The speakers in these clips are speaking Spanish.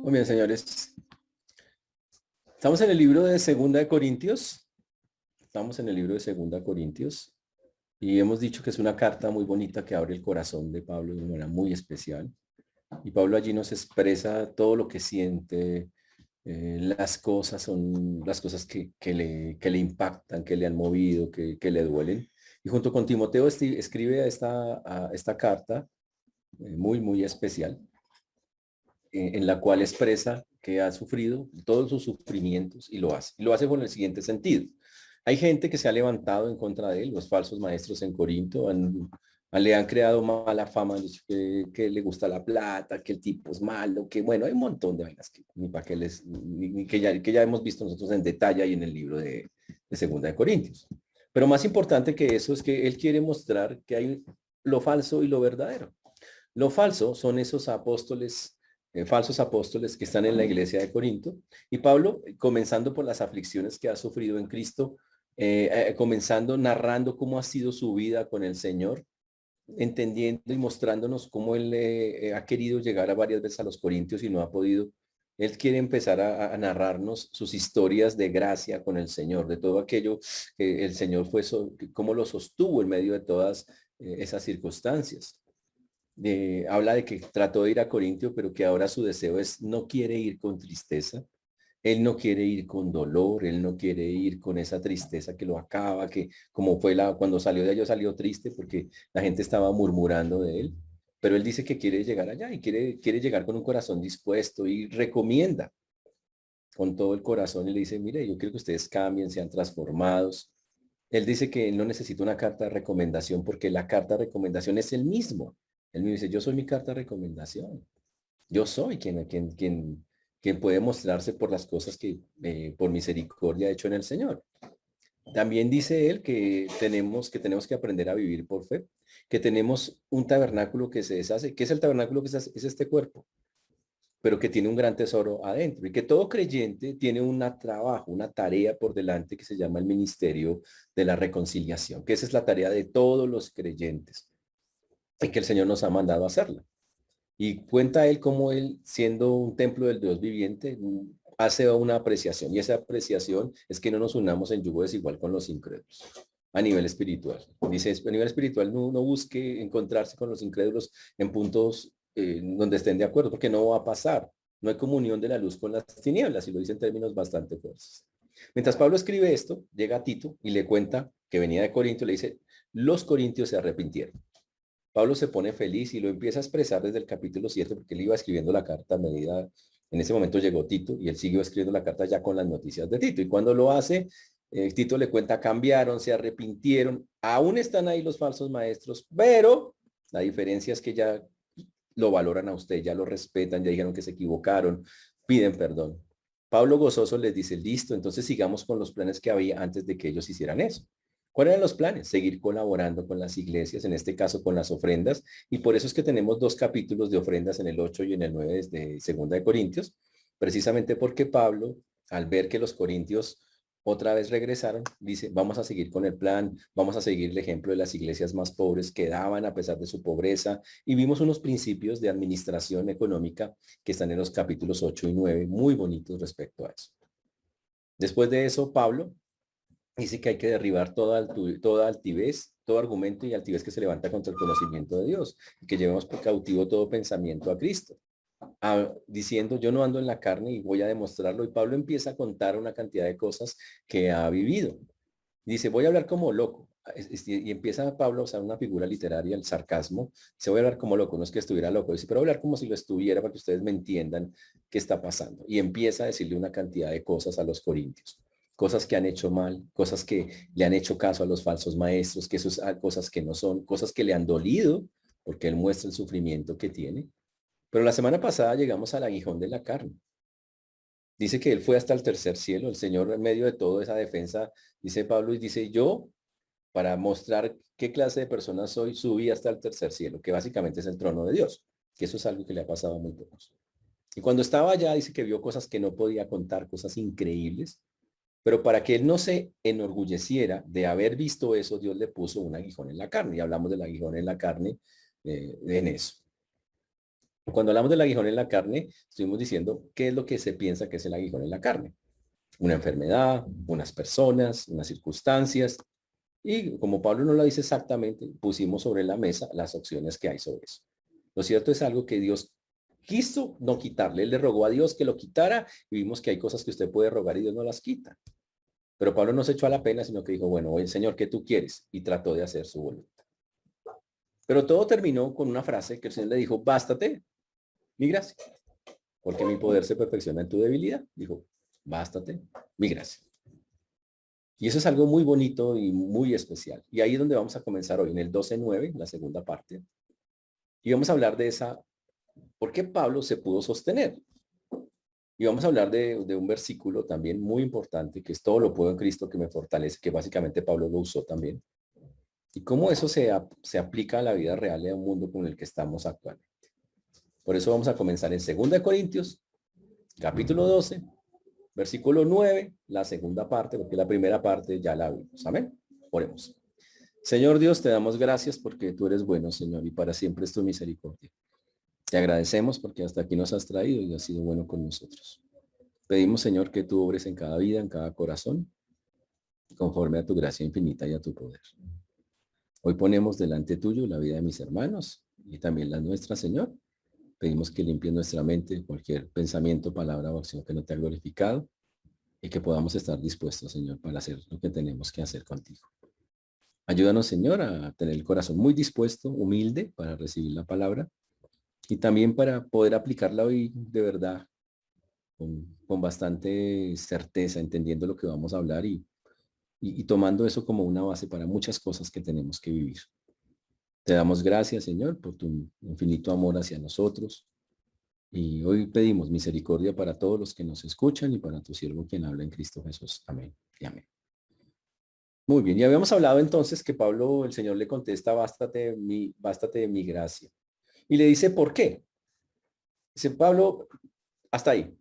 Muy bien, señores. Estamos en el libro de Segunda de Corintios. Estamos en el libro de Segunda de Corintios. Y hemos dicho que es una carta muy bonita que abre el corazón de Pablo de una manera muy especial. Y Pablo allí nos expresa todo lo que siente. Las cosas son las cosas que le impactan, que le han movido, que le duelen. Y junto con Timoteo escribe a esta carta muy, muy especial, en la cual expresa que ha sufrido todos sus sufrimientos y lo hace. Y lo hace con el siguiente sentido. Hay gente que se ha levantado en contra de él, los falsos maestros en Corinto, le han creado mala fama, han dicho que le gusta la plata, que el tipo es malo, que bueno, hay un montón de vainas que ni para qué ni que ya hemos visto nosotros en detalle ahí en el libro de Segunda de Corintios. Pero más importante que eso es que él quiere mostrar que hay lo falso y lo verdadero. Lo falso son esos apóstoles, falsos apóstoles que están en la iglesia de Corinto. Y Pablo, comenzando por las aflicciones que ha sufrido en Cristo, comenzando narrando cómo ha sido su vida con el Señor, entendiendo y mostrándonos cómo él ha querido llegar a varias veces a los Corintios y no ha podido. Él quiere empezar a narrarnos sus historias de gracia con el Señor, de todo aquello que el Señor fue, cómo lo sostuvo en medio de todas esas circunstancias. Habla de que trató de ir a Corintio, pero que ahora su deseo es, no quiere ir con tristeza, él no quiere ir con dolor, él no quiere ir con esa tristeza que lo acaba, que como fue cuando salió de allá salió triste porque la gente estaba murmurando de él, pero él dice que quiere llegar allá y quiere llegar con un corazón dispuesto y recomienda con todo el corazón y le dice, mire, yo quiero que ustedes cambien, sean transformados. Él dice que él no necesita una carta de recomendación porque la carta de recomendación es el mismo. Él me dice, yo soy mi carta de recomendación. Yo soy quien puede mostrarse por las cosas que por misericordia ha hecho en el Señor. También dice él que tenemos que aprender a vivir por fe, que tenemos un tabernáculo que se deshace. ¿Qué es el tabernáculo que se hace? Es este cuerpo, pero que tiene un gran tesoro adentro y que todo creyente tiene un trabajo, una tarea por delante que se llama el ministerio de la reconciliación, que esa es la tarea de todos los creyentes y que el Señor nos ha mandado a hacerla. Y cuenta él cómo él, siendo un templo del Dios viviente, hace una apreciación. Y esa apreciación es que no nos unamos en yugo desigual con los incrédulos a nivel espiritual. Dice, a nivel espiritual no busque encontrarse con los incrédulos en puntos donde estén de acuerdo, porque no va a pasar. No hay comunión de la luz con las tinieblas, y lo dice en términos bastante fuertes. Mientras Pablo escribe esto, llega Tito y le cuenta que venía de Corinto, le dice, los corintios se arrepintieron. Pablo se pone feliz y lo empieza a expresar desde el capítulo 7 porque él iba escribiendo la carta a medida, en ese momento llegó Tito y él siguió escribiendo la carta ya con las noticias de Tito. Y cuando lo hace, Tito le cuenta, cambiaron, se arrepintieron, aún están ahí los falsos maestros, pero la diferencia es que ya lo valoran a usted, ya lo respetan, ya dijeron que se equivocaron, piden perdón. Pablo gozoso les dice, listo, entonces sigamos con los planes que había antes de que ellos hicieran eso. ¿Cuáles eran los planes? Seguir colaborando con las iglesias, en este caso con las ofrendas, y por eso es que tenemos dos capítulos de ofrendas en el 8 y en el 9 de Segunda de Corintios, precisamente porque Pablo, al ver que los corintios otra vez regresaron, dice, vamos a seguir con el plan, vamos a seguir el ejemplo de las iglesias más pobres que daban a pesar de su pobreza, y vimos unos principios de administración económica que están en los capítulos 8 y 9, muy bonitos respecto a eso. Después de eso, Pablo dice que hay que derribar toda altivez, todo argumento y altivez que se levanta contra el conocimiento de Dios, y que llevemos por cautivo todo pensamiento a Cristo. Diciendo, yo no ando en la carne y voy a demostrarlo. Y Pablo empieza a contar una cantidad de cosas que ha vivido. Dice, voy a hablar como loco. Y empieza Pablo a usar una figura literaria, el sarcasmo. Se voy a hablar como loco, no es que estuviera loco. Dice, pero voy a hablar como si lo estuviera para que ustedes me entiendan qué está pasando. Y empieza a decirle una cantidad de cosas a los corintios. Cosas que han hecho mal, cosas que le han hecho caso a los falsos maestros, que esas cosas que no son, cosas que le han dolido, porque él muestra el sufrimiento que tiene. Pero la semana pasada llegamos al aguijón de la carne. Dice que él fue hasta el tercer cielo, el Señor en medio de toda esa defensa, dice Pablo, y dice, yo, para mostrar qué clase de persona soy, subí hasta el tercer cielo, que básicamente es el trono de Dios, que eso es algo que le ha pasado a muy pocos. Y cuando estaba allá, dice que vio cosas que no podía contar, cosas increíbles, pero para que él no se enorgulleciera de haber visto eso, Dios le puso un aguijón en la carne, y hablamos del aguijón en la carne en eso. Cuando hablamos del aguijón en la carne, estuvimos diciendo qué es lo que se piensa que es el aguijón en la carne. Una enfermedad, unas personas, unas circunstancias. Y como Pablo no lo dice exactamente, pusimos sobre la mesa las opciones que hay sobre eso. Lo cierto es algo que Dios quiso no quitarle. Él le rogó a Dios que lo quitara y vimos que hay cosas que usted puede rogar y Dios no las quita. Pero Pablo no se echó a la pena, sino que dijo, bueno, oye, Señor, ¿qué tú quieres? Y trató de hacer su voluntad. Pero todo terminó con una frase que el Señor le dijo, bástate mi gracia, porque mi poder se perfecciona en tu debilidad. Dijo, bástate mi gracia. Y eso es algo muy bonito y muy especial. Y ahí es donde vamos a comenzar hoy, en el 12:9, la segunda parte. Y vamos a hablar de ¿por qué Pablo se pudo sostener? Y vamos a hablar de un versículo también muy importante, que es todo lo puedo en Cristo que me fortalece, que básicamente Pablo lo usó también. Y cómo eso se aplica a la vida real y a un mundo con el que estamos actualmente. Por eso vamos a comenzar en 2 Corintios, capítulo 12, versículo 9, la segunda parte, porque la primera parte ya la vimos. Amén. Oremos. Señor Dios, te damos gracias porque tú eres bueno, Señor, y para siempre es tu misericordia. Te agradecemos porque hasta aquí nos has traído y has sido bueno con nosotros. Pedimos, Señor, que tú obres en cada vida, en cada corazón, conforme a tu gracia infinita y a tu poder. Hoy ponemos delante tuyo la vida de mis hermanos y también la nuestra, Señor. Pedimos que limpies nuestra mente, cualquier pensamiento, palabra o acción que no te ha glorificado y que podamos estar dispuestos, Señor, para hacer lo que tenemos que hacer contigo. Ayúdanos, Señor, a tener el corazón muy dispuesto, humilde, para recibir la palabra y también para poder aplicarla hoy de verdad, con bastante certeza, entendiendo lo que vamos a hablar y tomando eso como una base para muchas cosas que tenemos que vivir. Te damos gracias, Señor, por tu infinito amor hacia nosotros. Y hoy pedimos misericordia para todos los que nos escuchan y para tu siervo quien habla en Cristo Jesús. Amén y amén. Muy bien, ya habíamos hablado entonces que Pablo, el Señor le contesta, bástate de mi gracia. Y le dice, ¿por qué? Dice Pablo, hasta ahí.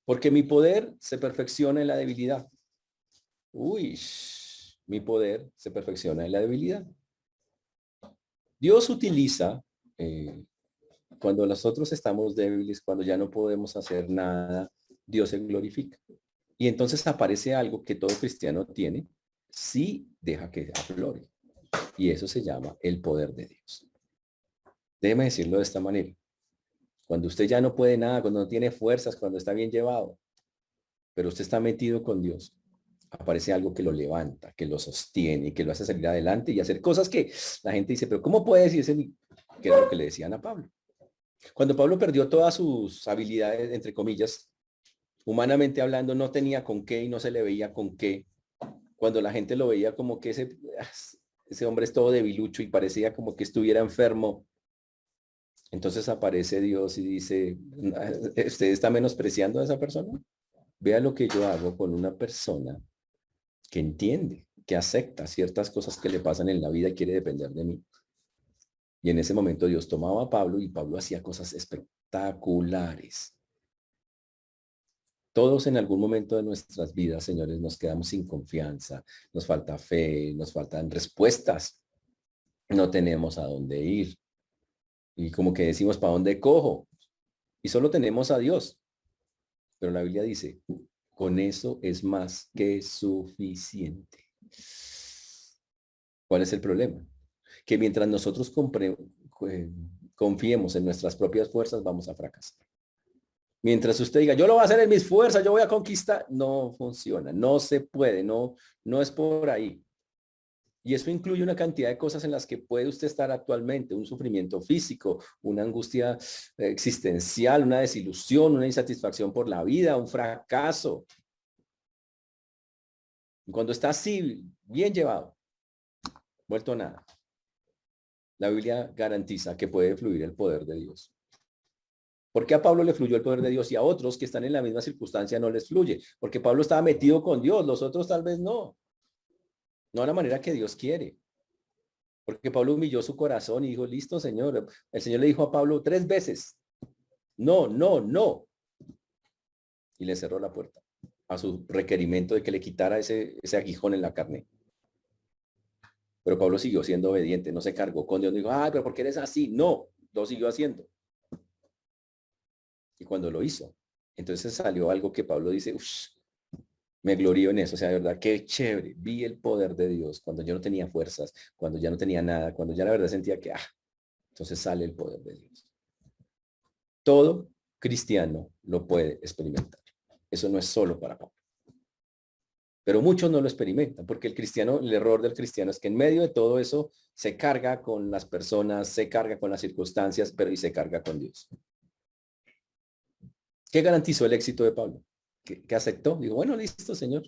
Porque mi poder se perfecciona en la debilidad. Uy, mi poder se perfecciona en la debilidad. Dios utiliza, cuando nosotros estamos débiles, cuando ya no podemos hacer nada, Dios se glorifica. Y entonces aparece algo que todo cristiano tiene, si deja que aflore. Y eso se llama el poder de Dios. Déjeme decirlo de esta manera. Cuando usted ya no puede nada, cuando no tiene fuerzas, cuando está bien llevado, pero usted está metido con Dios, aparece algo que lo levanta, que lo sostiene, que lo hace salir adelante y hacer cosas que la gente dice, pero ¿cómo puede decirse? Que era lo que le decían a Pablo. Cuando Pablo perdió todas sus habilidades, entre comillas, humanamente hablando, no tenía con qué y no se le veía con qué. Cuando la gente lo veía como que ese hombre es todo debilucho y parecía como que estuviera enfermo. Entonces aparece Dios y dice, ¿usted está menospreciando a esa persona? Vea lo que yo hago con una persona que entiende, que acepta ciertas cosas que le pasan en la vida y quiere depender de mí. Y en ese momento Dios tomaba a Pablo y Pablo hacía cosas espectaculares. Todos en algún momento de nuestras vidas, señores, nos quedamos sin confianza, nos falta fe, nos faltan respuestas, no tenemos a dónde ir. Y como que decimos, ¿para dónde cojo? Y solo tenemos a Dios. Pero la Biblia dice, con eso es más que suficiente. ¿Cuál es el problema? Que mientras nosotros confiemos en nuestras propias fuerzas, vamos a fracasar. Mientras usted diga, yo lo voy a hacer en mis fuerzas, yo voy a conquistar, no funciona, no se puede, no es por ahí. Y eso incluye una cantidad de cosas en las que puede usted estar actualmente, un sufrimiento físico, una angustia existencial, una desilusión, una insatisfacción por la vida, un fracaso. Y cuando está así, bien llevado, vuelto a nada, la Biblia garantiza que puede fluir el poder de Dios. ¿Por qué a Pablo le fluyó el poder de Dios y a otros que están en la misma circunstancia no les fluye? Porque Pablo estaba metido con Dios, los otros tal vez no. No a la manera que Dios quiere. Porque Pablo humilló su corazón y dijo, listo, Señor. El Señor le dijo a Pablo 3 veces, no, no, no. Y le cerró la puerta a su requerimiento de que le quitara ese aguijón en la carne. Pero Pablo siguió siendo obediente, no se cargó con Dios, no dijo, ay, pero ¿por qué eres así? No, lo siguió haciendo. y cuando lo hizo. Entonces salió algo que Pablo dice, uff, me glorío en eso, o sea, de verdad, qué chévere, vi el poder de Dios cuando yo no tenía fuerzas, cuando ya no tenía nada, cuando ya la verdad sentía que, entonces sale el poder de Dios. Todo cristiano lo puede experimentar. Eso no es solo para Pablo. Pero muchos no lo experimentan, porque el error del cristiano es que en medio de todo eso se carga con las personas, se carga con las circunstancias, pero y se carga con Dios. ¿Qué garantizó el éxito de Pablo? Que aceptó. Digo, bueno, listo, Señor.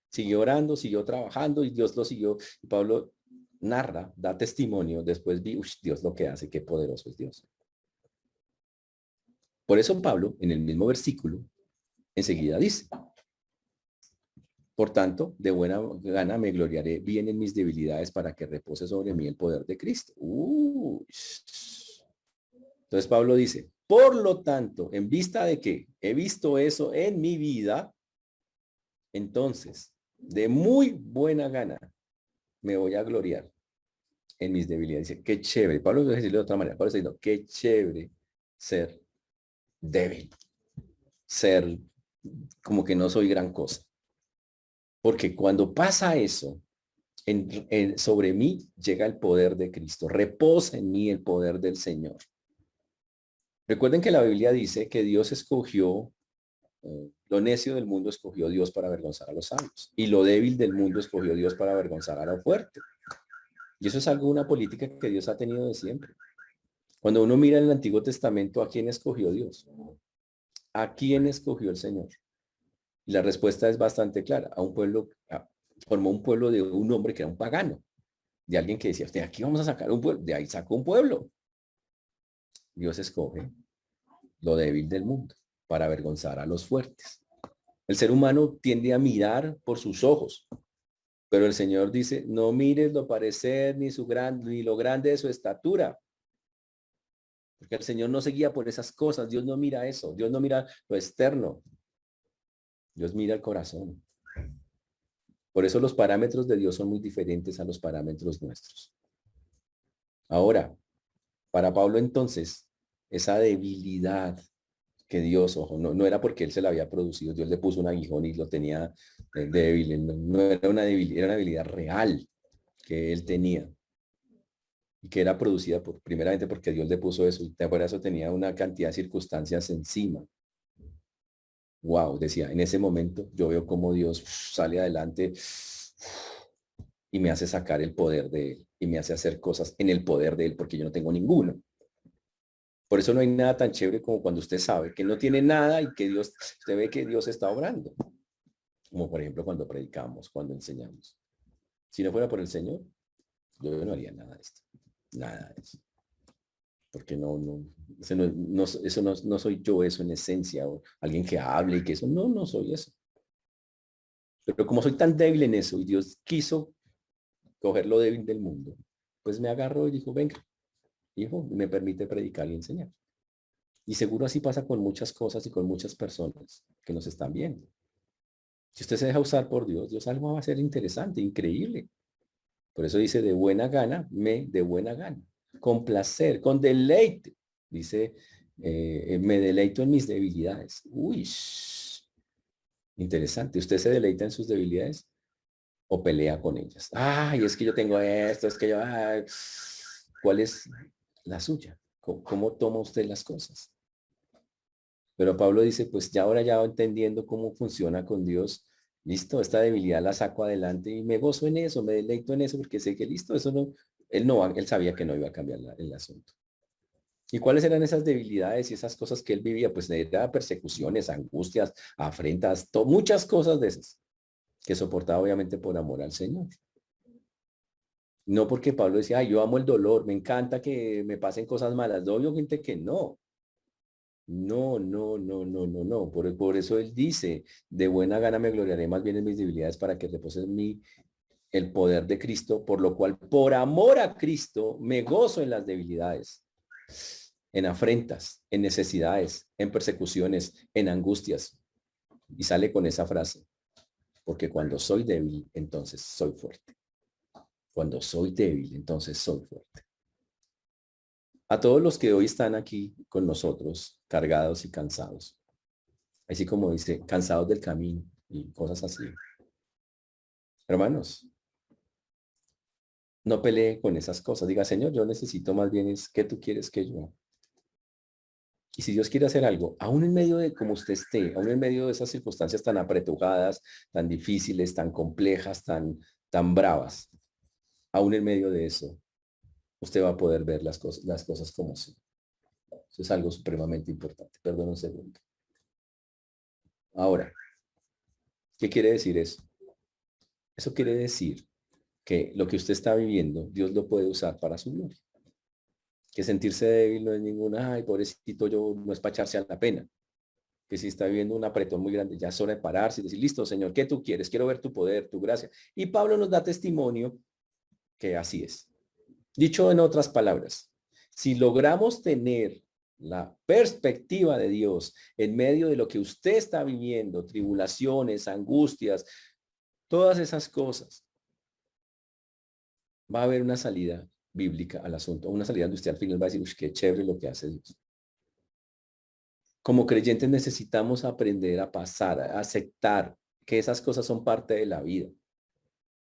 Siguió orando, siguió trabajando y Dios lo siguió. Y Pablo narra, da testimonio. Después vi, Dios lo que hace, qué poderoso es Dios. Por eso Pablo, en el mismo versículo, enseguida dice, por tanto, de buena gana me gloriaré bien en mis debilidades para que repose sobre mí el poder de Cristo. Entonces Pablo dice, por lo tanto, en vista de que he visto eso en mi vida, entonces, de muy buena gana, me voy a gloriar en mis debilidades. Dice, qué chévere. Pablo debe decirlo de otra manera. Pablo está diciendo, qué chévere ser débil. Ser como que no soy gran cosa. Porque cuando pasa eso, sobre mí llega el poder de Cristo. Reposa en mí el poder del Señor. Recuerden que la Biblia dice que Dios escogió, lo necio del mundo escogió Dios para avergonzar a los sabios. Y lo débil del mundo escogió Dios para avergonzar a lo fuerte. Y eso es algo, una política que Dios ha tenido de siempre. Cuando uno mira en el Antiguo Testamento, ¿a quién escogió Dios? ¿A quién escogió el Señor? Y la respuesta es bastante clara. A un pueblo, formó un pueblo de un hombre que era un pagano. De alguien que decía, de aquí vamos a sacar un pueblo. De ahí sacó un pueblo. Dios escoge lo débil del mundo para avergonzar a los fuertes. El ser humano tiende a mirar por sus ojos, pero el Señor dice, no mires lo parecer ni lo grande de su estatura, porque el Señor no se guía por esas cosas. Dios no mira eso. Dios no mira lo externo. Dios mira el corazón. Por eso los parámetros de Dios son muy diferentes a los parámetros nuestros. Ahora, para Pablo entonces, esa debilidad que Dios, ojo, no era porque él se la había producido, Dios le puso un aguijón y lo tenía débil, no era una debilidad, era una debilidad real que él tenía y que era producida primeramente porque Dios le puso eso y por eso tenía una cantidad de circunstancias encima. Wow, decía, en ese momento yo veo cómo Dios sale adelante y me hace sacar el poder de él y me hace hacer cosas en el poder de él porque yo no tengo ninguno. Por eso no hay nada tan chévere como cuando usted sabe que no tiene nada y que Dios, usted ve que Dios está obrando. Como por ejemplo cuando predicamos, cuando enseñamos. Si no fuera por el Señor, yo no haría nada de esto. Nada de eso. Porque eso no soy yo eso en esencia, o alguien que hable y que eso, no soy eso. Pero como soy tan débil en eso y Dios quiso coger lo débil del mundo, pues me agarró y dijo, venga, hijo, me permite predicar y enseñar. Y seguro así pasa con muchas cosas y con muchas personas que nos están viendo. Si usted se deja usar por Dios, Dios algo va a ser interesante, increíble. Por eso dice, de buena gana, de buena gana, con placer, con deleite. Dice, me deleito en mis debilidades. Uy, interesante. ¿Usted se deleita en sus debilidades o pelea con ellas? Ay, es que yo tengo esto, es que yo... Ay. ¿Cuál es la suya? ¿Cómo toma usted las cosas? Pero Pablo dice, pues ya ahora ya entendiendo cómo funciona con Dios, listo, esta debilidad la saco adelante y me gozo en eso, me deleito en eso, porque sé que listo, eso no, él sabía que no iba a cambiar el asunto. ¿Y cuáles eran esas debilidades y esas cosas que él vivía? Pues era persecuciones, angustias, afrentas, muchas cosas de esas, que soportaba obviamente por amor al Señor. No porque Pablo decía, ay, yo amo el dolor, me encanta que me pasen cosas malas. No, obvio gente que no. No. Por eso él dice, de buena gana me gloriaré más bien en mis debilidades para que repose en mí el poder de Cristo, por lo cual, por amor a Cristo, me gozo en las debilidades, en afrentas, en necesidades, en persecuciones, en angustias. Y sale con esa frase, porque cuando soy débil, entonces soy fuerte. Cuando soy débil, entonces soy fuerte. A todos los que hoy están aquí con nosotros, cargados y cansados, así como dice, cansados del camino y cosas así. Hermanos, no pelee con esas cosas. Diga, Señor, yo necesito más bien es que tú quieres que yo. Y si Dios quiere hacer algo, aún en medio de como usted esté, aún en medio de esas circunstancias tan apretujadas, tan difíciles, tan complejas, tan bravas, aún en medio de eso, usted va a poder ver las cosas como son. Eso es algo supremamente importante. Perdón un segundo. Ahora, ¿qué quiere decir eso? Eso quiere decir que lo que usted está viviendo, Dios lo puede usar para su gloria. Que sentirse débil no es ninguna, ay, pobrecito, yo no es para echarse a la pena. Que si está viviendo un apretón muy grande, ya es hora de pararse y decir, listo, Señor, ¿qué tú quieres? Quiero ver tu poder, tu gracia. Y Pablo nos da testimonio que así es. Dicho en otras palabras, si logramos tener la perspectiva de Dios en medio de lo que usted está viviendo, tribulaciones, angustias, todas esas cosas, va a haber una salida bíblica al asunto, una salida donde usted al final va a decir, uy, qué chévere lo que hace Dios. Como creyentes necesitamos aprender a pasar, a aceptar que esas cosas son parte de la vida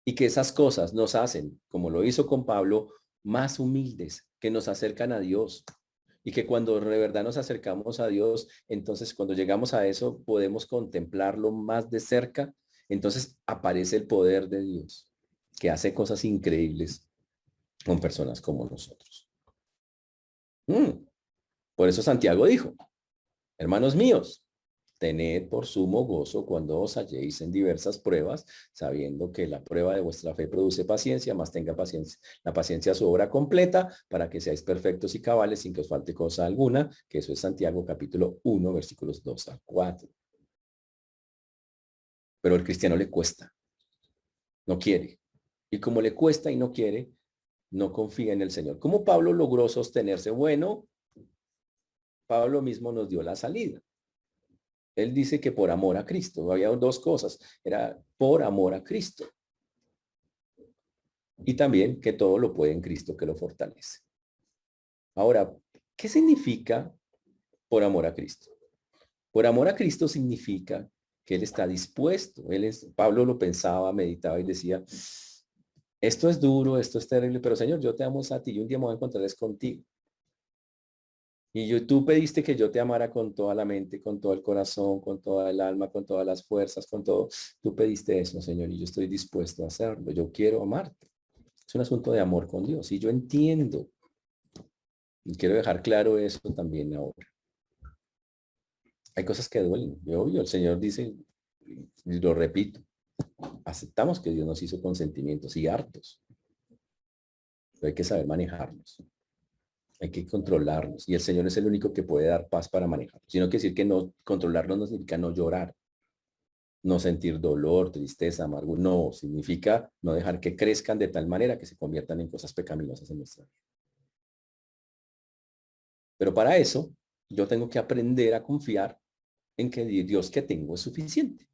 y que esas cosas nos hacen, como lo hizo con Pablo, más humildes, que nos acercan a Dios y que cuando de verdad nos acercamos a Dios, entonces cuando llegamos a eso podemos contemplarlo más de cerca, entonces aparece el poder de Dios, que hace cosas increíbles con personas como nosotros. Por eso Santiago dijo, hermanos míos, tened por sumo gozo cuando os halléis en diversas pruebas, sabiendo que la prueba de vuestra fe produce paciencia, más tenga paciencia. La paciencia su obra completa, para que seáis perfectos y cabales sin que os falte cosa alguna, que eso es Santiago capítulo 1, versículos 2 a 4. Pero al cristiano le cuesta, no quiere. Y como le cuesta y no quiere, no confía en el Señor. ¿Cómo Pablo logró sostenerse? Bueno, Pablo mismo nos dio la salida. Él dice que por amor a Cristo. Había dos cosas. Era por amor a Cristo. Y también que todo lo puede en Cristo que lo fortalece. Ahora, ¿qué significa por amor a Cristo? Por amor a Cristo significa que Él está dispuesto. Pablo lo pensaba, meditaba y decía, esto es duro, esto es terrible, pero Señor, yo te amo a ti y un día me voy a encontrar contigo. Y tú pediste que yo te amara con toda la mente, con todo el corazón, con toda el alma, con todas las fuerzas, con todo. Tú pediste eso, Señor, y yo estoy dispuesto a hacerlo. Yo quiero amarte. Es un asunto de amor con Dios. Y yo entiendo. Y quiero dejar claro eso también ahora. Hay cosas que duelen. Y obvio, el Señor dice, y lo repito, aceptamos que Dios nos hizo con sentimientos y hartos. Pero hay que saber manejarlos. Hay que controlarlos. Y el Señor es el único que puede dar paz para manejarlos. Sino que decir que no controlarlos no significa no llorar, no sentir dolor, tristeza, amargura. No, significa no dejar que crezcan de tal manera que se conviertan en cosas pecaminosas en nuestra vida. Pero para eso, yo tengo que aprender a confiar en que Dios que tengo es suficiente.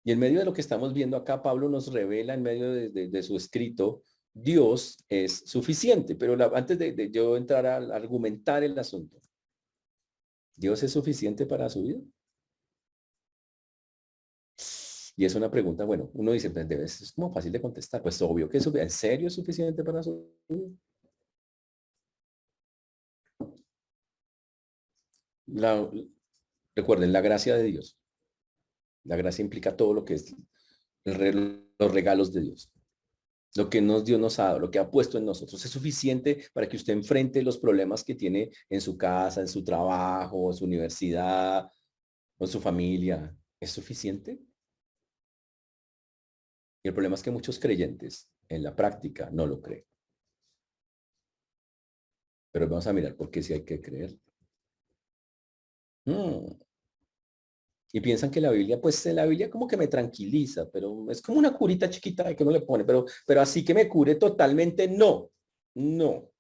Y en medio de lo que estamos viendo acá, Pablo nos revela en medio de su escrito, Dios es suficiente. Pero antes de yo entrar a argumentar el asunto, ¿Dios es suficiente para su vida? Y es una pregunta, bueno, uno dice, pues es como fácil de contestar. Pues obvio que ¿en serio es suficiente para su vida? La, Recuerden, la gracia de Dios. La gracia implica todo lo que es los regalos de Dios. Lo que Dios nos ha dado, lo que ha puesto en nosotros, es suficiente para que usted enfrente los problemas que tiene en su casa, en su trabajo, en su universidad, o en su familia. ¿Es suficiente? Y el problema es que muchos creyentes en la práctica no lo creen. Pero vamos a mirar por qué sí hay que creer. Y piensan que la Biblia, pues la Biblia como que me tranquiliza, pero es como una curita chiquita que uno le pone, pero así que me cure totalmente, no, no.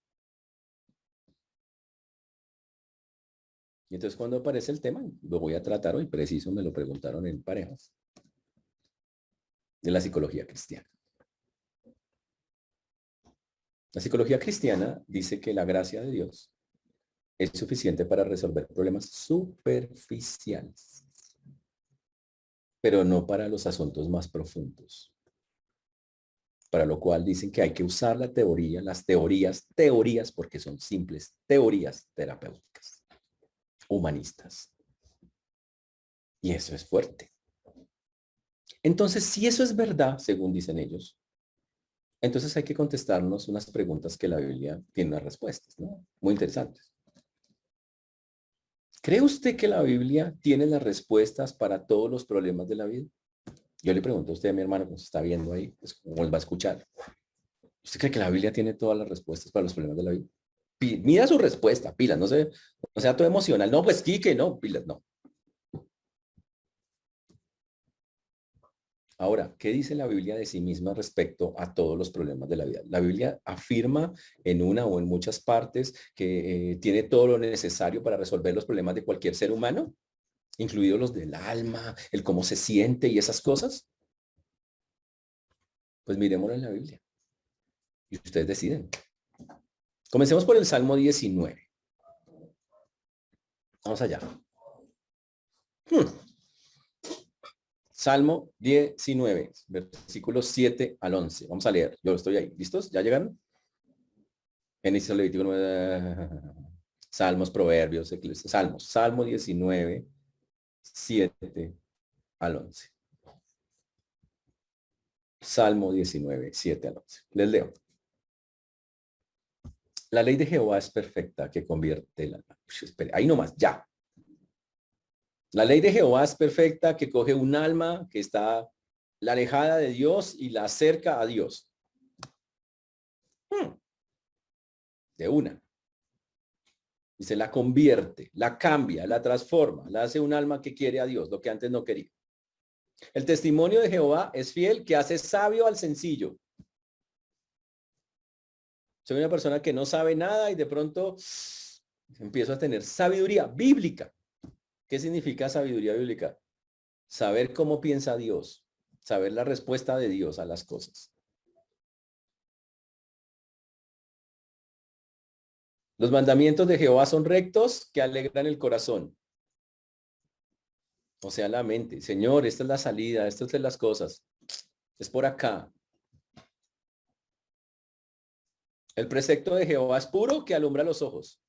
Y entonces cuando aparece el tema, lo voy a tratar hoy, preciso, me lo preguntaron en parejas, de la psicología cristiana. La psicología cristiana dice que la gracia de Dios es suficiente para resolver problemas superficiales, pero no para los asuntos más profundos. Para lo cual dicen que hay que usar la teoría, las teorías, porque son simples teorías terapéuticas, humanistas. Y eso es fuerte. Entonces, si eso es verdad, según dicen ellos, entonces hay que contestarnos unas preguntas que la Biblia tiene unas respuestas, ¿no? Muy interesantes. ¿Cree usted que la Biblia tiene las respuestas para todos los problemas de la vida? Yo le pregunto a usted, a mi hermano, que nos está viendo ahí, pues como él va a escuchar. ¿Usted cree que la Biblia tiene todas las respuestas para los problemas de la vida? Mira su respuesta, pilas, no sea todo emocional. No, pues Quique, no, pilas, no. Ahora, ¿qué dice la Biblia de sí misma respecto a todos los problemas de la vida? La Biblia afirma en una o en muchas partes que tiene todo lo necesario para resolver los problemas de cualquier ser humano, incluidos los del alma, el cómo se siente y esas cosas. Pues miremoslo en la Biblia y ustedes deciden. Comencemos por el Salmo 19. Vamos allá. Salmo 19, versículos 7 al 11. Vamos a leer. Yo estoy ahí. ¿Listos? ¿Ya llegaron? Génesis, Levítico, Salmos, Proverbios, Salmos. Salmo 19, 7 al 11. Salmo 19, 7 al 11. Les leo. La ley de Jehová es perfecta, que convierte el alma. Espere, ahí nomás, ya. La ley de Jehová es perfecta, que coge un alma que está la alejada de Dios y la acerca a Dios. De una. Y se la convierte, la cambia, la transforma, la hace un alma que quiere a Dios, lo que antes no quería. El testimonio de Jehová es fiel, que hace sabio al sencillo. Soy una persona que no sabe nada y de pronto empiezo a tener sabiduría bíblica. ¿Qué significa sabiduría bíblica? Saber cómo piensa Dios, saber la respuesta de Dios a las cosas. Los mandamientos de Jehová son rectos, que alegran el corazón. O sea, la mente. Señor, esta es la salida, estas son las cosas. Es por acá. El precepto de Jehová es puro, que alumbra los ojos.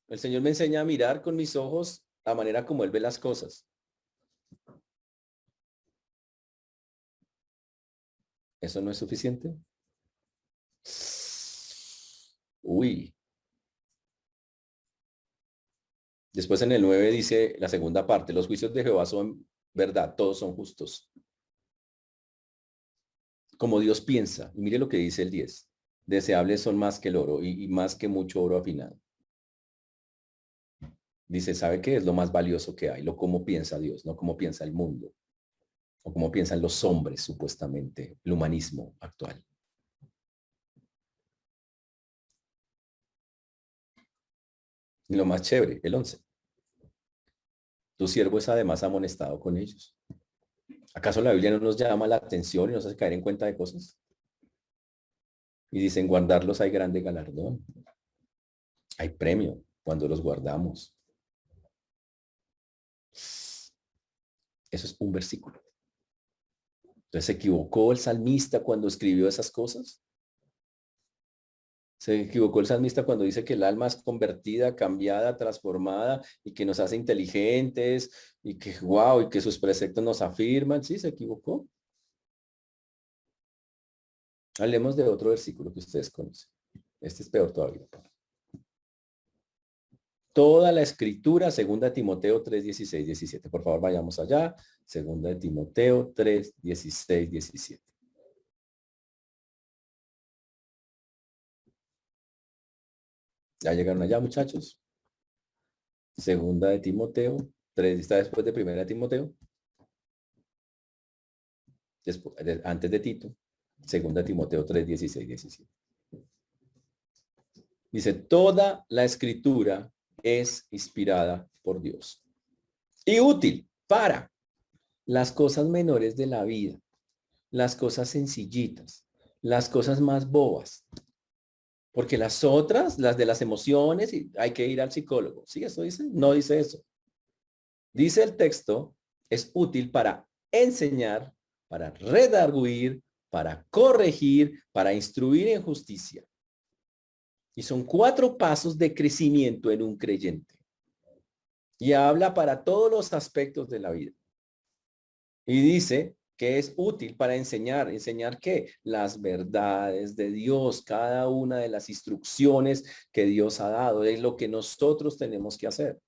El Señor me enseña a mirar con mis ojos la manera como Él ve las cosas. ¿Eso no es suficiente? Uy. Después en el 9 dice la segunda parte, los juicios de Jehová son verdad, todos son justos. Como Dios piensa. Y mire lo que dice el 10. Deseables son más que el oro y más que mucho oro afinado. Dice, ¿sabe qué es lo más valioso que hay? Lo cómo piensa Dios, no cómo piensa el mundo. O cómo piensan los hombres, supuestamente, el humanismo actual. Y lo más chévere, el 11. Tu siervo es además amonestado con ellos. ¿Acaso la Biblia no nos llama la atención y nos hace caer en cuenta de cosas? Y dicen, guardarlos hay grande galardón. Hay premio cuando los guardamos. Eso es un versículo. Entonces, ¿se equivocó el salmista cuando escribió esas cosas? Se equivocó el salmista cuando dice que el alma es convertida, cambiada, transformada y que nos hace inteligentes y que wow, y que sus preceptos nos afirman. Sí, se equivocó. Hablemos de otro versículo que ustedes conocen. Este es peor todavía. Toda la escritura, segunda Timoteo 3, 16, 17. Por favor, vayamos allá. Segunda de Timoteo 3, 16, 17. ¿Ya llegaron allá, muchachos? Segunda de Timoteo 3, está después de primera de Timoteo. Después, antes de Tito. Segunda de Timoteo 3, 16, 17. Dice, toda la escritura es inspirada por Dios y útil para las cosas menores de la vida, las cosas sencillitas, las cosas más bobas. Porque las otras, las de las emociones, y hay que ir al psicólogo. ¿Sí eso dice? No dice eso. Dice el texto, es útil para enseñar, para redarguir, para corregir, para instruir en justicia. Y son 4 pasos de crecimiento en un creyente. Y habla para todos los aspectos de la vida. Y dice que es útil para enseñar. ¿Enseñar qué? Las verdades de Dios, cada una de las instrucciones que Dios ha dado. Es lo que nosotros tenemos que hacer.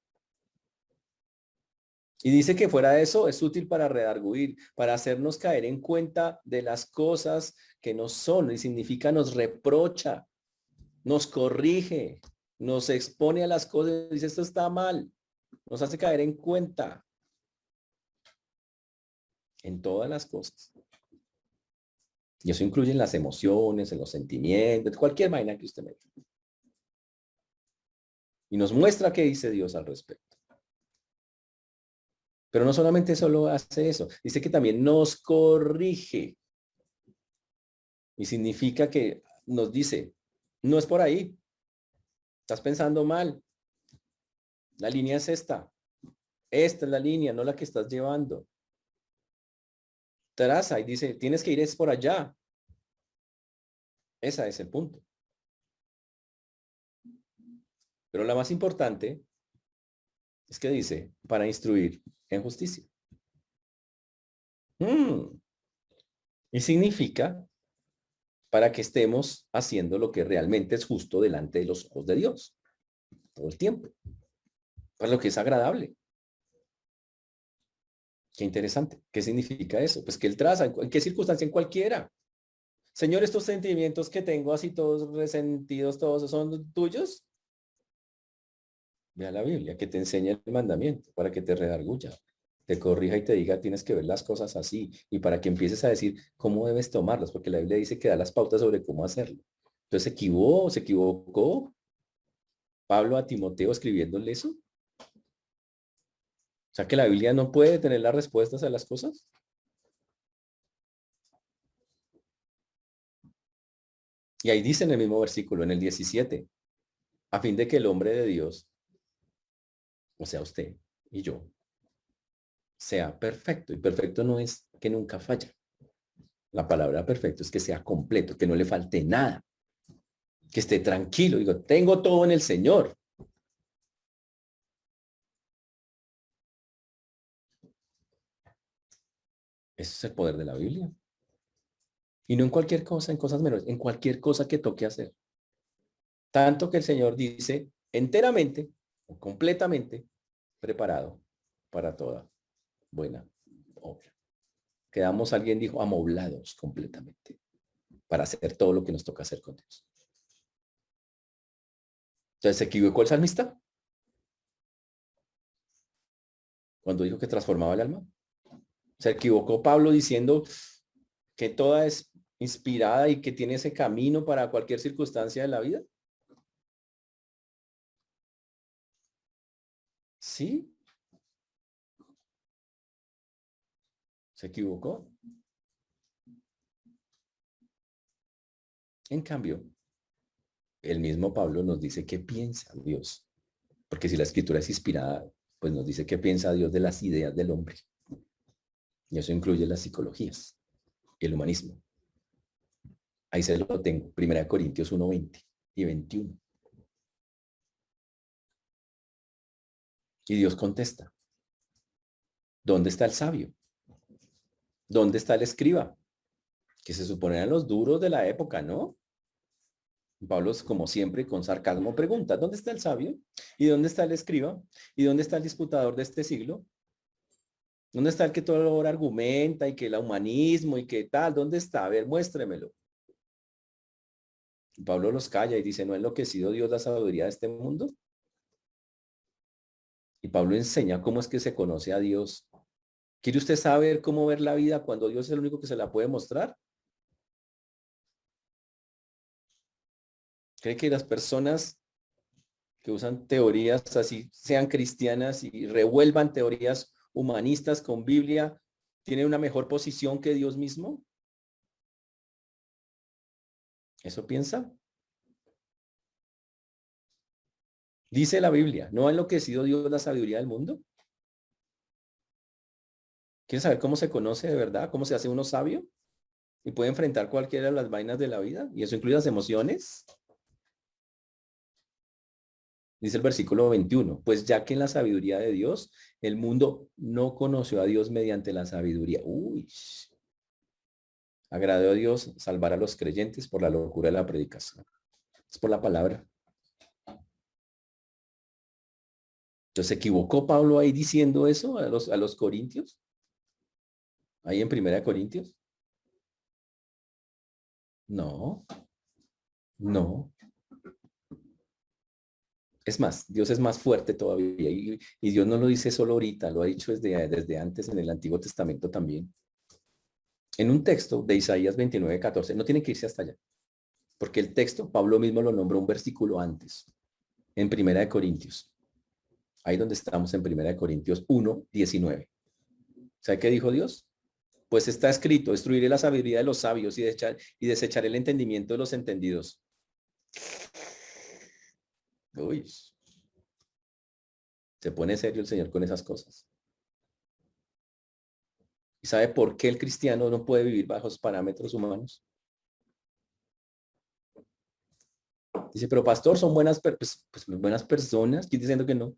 Y dice que fuera de eso es útil para redarguir, para hacernos caer en cuenta de las cosas que no son. Y significa nos reprocha, nos corrige, nos expone a las cosas. Dice, esto está mal. Nos hace caer en cuenta en todas las cosas. Y eso incluye en las emociones, en los sentimientos, cualquier vaina que usted meta. Y nos muestra qué dice Dios al respecto. Pero no solamente solo hace eso, dice que también nos corrige. Y significa que nos dice, no es por ahí, estás pensando mal. La línea es esta. Esta es la línea, no la que estás llevando. Traza y dice, tienes que ir es por allá. Ese es el punto. Pero la más importante es que dice, para instruir en justicia. Y significa para que estemos haciendo lo que realmente es justo delante de los ojos de Dios. Todo el tiempo. Para lo que es agradable. Qué interesante. ¿Qué significa eso? Pues que él traza, ¿en qué circunstancia? En cualquiera. Señor, estos sentimientos que tengo así todos resentidos, todos son tuyos. Ve a la Biblia, que te enseña el mandamiento para que te redarguya, te corrija y te diga, tienes que ver las cosas así. Y para que empieces a decir cómo debes tomarlas, porque la Biblia dice que da las pautas sobre cómo hacerlo. Entonces se equivocó Pablo a Timoteo escribiéndole eso. O sea que la Biblia no puede tener las respuestas a las cosas. Y ahí dice en el mismo versículo, en el 17, a fin de que el hombre de Dios, o sea, usted y yo, sea perfecto. Y perfecto no es que nunca falla. La palabra perfecto es que sea completo, que no le falte nada, que esté tranquilo. Digo, tengo todo en el Señor. Ese es el poder de la Biblia. Y no en cualquier cosa, en cosas menores, en cualquier cosa que toque hacer. Tanto que el Señor dice enteramente o completamente preparado para toda buena obra. Quedamos, alguien dijo, amoblados completamente para hacer todo lo que nos toca hacer con Dios. Entonces, ¿se equivocó el salmista cuando dijo que transformaba el alma? ¿Se equivocó Pablo diciendo que toda es inspirada y que tiene ese camino para cualquier circunstancia de la vida? Sí, se equivocó. En cambio, el mismo Pablo nos dice qué piensa Dios. Porque si la escritura es inspirada, pues nos dice qué piensa Dios de las ideas del hombre. Y eso incluye las psicologías y el humanismo. Ahí se lo tengo. 1 Corintios 1:20 y 21. Y Dios contesta. ¿Dónde está el sabio? ¿Dónde está el escriba? Que se suponían los duros de la época, ¿no? Pablo, como siempre, con sarcasmo pregunta, ¿dónde está el sabio? ¿Y dónde está el escriba? ¿Y dónde está el disputador de este siglo? ¿Dónde está el que todo lo argumenta y que el humanismo y que tal? ¿Dónde está? A ver, muéstremelo. Y Pablo los calla y dice, ¿no ha enloquecido Dios la sabiduría de este mundo? Y Pablo enseña cómo es que se conoce a Dios. ¿Quiere usted saber cómo ver la vida cuando Dios es el único que se la puede mostrar? ¿Cree que las personas que usan teorías así, sean cristianas y revuelvan teorías humanistas con Biblia, tienen una mejor posición que Dios mismo? ¿Eso piensa? Dice la Biblia, ¿no ha enloquecido Dios la sabiduría del mundo? ¿Quieres saber cómo se conoce de verdad? ¿Cómo se hace uno sabio? Y puede enfrentar cualquiera de las vainas de la vida. Y eso incluye las emociones. Dice el versículo 21, pues ya que en la sabiduría de Dios, el mundo no conoció a Dios mediante la sabiduría. Uy, agradó a Dios salvar a los creyentes por la locura de la predicación. Es por la palabra. Entonces, ¿se equivocó Pablo ahí diciendo eso a los corintios? Ahí en Primera de Corintios. No, no. Es más, Dios es más fuerte todavía y Dios no lo dice solo ahorita, lo ha dicho desde antes en el Antiguo Testamento también. En un texto de Isaías 29:14, no tiene que irse hasta allá, porque el texto, Pablo mismo lo nombró un versículo antes, en Primera de Corintios. Ahí donde estamos en Primera de Corintios 1:19. ¿Sabe qué dijo Dios? Pues está escrito, destruiré la sabiduría de los sabios y desecharé el entendimiento de los entendidos. Uy, se pone serio el Señor con esas cosas. ¿Y sabe por qué el cristiano no puede vivir bajo los parámetros humanos? Dice, pero pastor, son buenas personas. ¿Quién diciendo que no?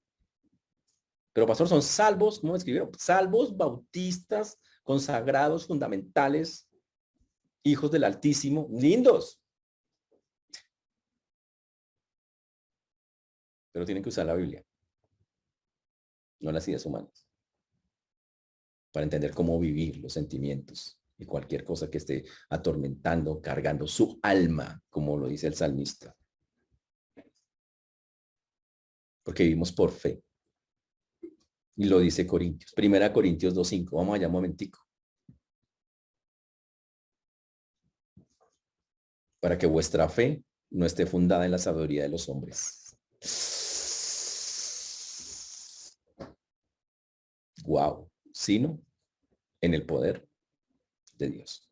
Pero pastor, son salvos, ¿cómo me escribieron? Salvos, bautistas, consagrados, fundamentales, hijos del Altísimo, lindos. Pero tienen que usar la Biblia, no las ideas humanas, para entender cómo vivir los sentimientos y cualquier cosa que esté atormentando, cargando su alma, como lo dice el salmista. Porque vivimos por fe. Y lo dice Corintios. Primera Corintios 2:5. Vamos allá un momentico. Para que vuestra fe no esté fundada en la sabiduría de los hombres. Wow. Sino en el poder de Dios.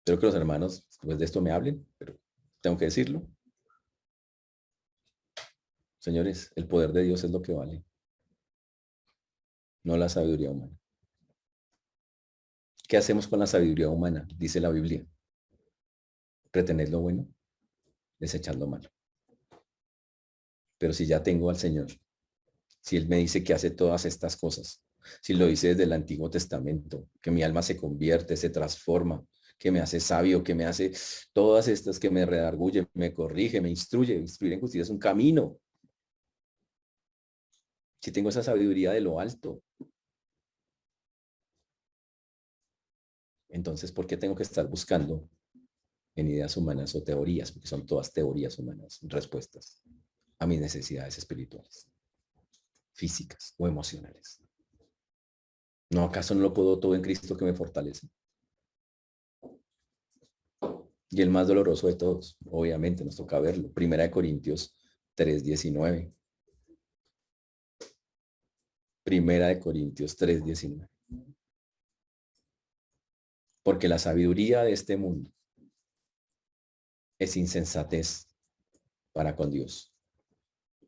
Espero que los hermanos después de esto me hablen, pero tengo que decirlo. Señores, el poder de Dios es lo que vale, no la sabiduría humana. ¿Qué hacemos con la sabiduría humana? Dice la Biblia. Retener lo bueno, desechar lo malo. Pero si ya tengo al Señor, si Él me dice que hace todas estas cosas, si lo dice desde el Antiguo Testamento, que mi alma se convierte, se transforma, que me hace sabio, que me hace todas estas, que me redarguye, me corrige, me instruye. Instruir en justicia es un camino. Si tengo esa sabiduría de lo alto, entonces, ¿por qué tengo que estar buscando en ideas humanas o teorías? Porque son todas teorías humanas, respuestas a mis necesidades espirituales, físicas o emocionales. ¿No acaso no lo puedo todo en Cristo que me fortalece? Y el más doloroso de todos, obviamente, nos toca verlo. Primera de Corintios 3:19. Primera de Corintios 3:19. Porque la sabiduría de este mundo es insensatez para con Dios.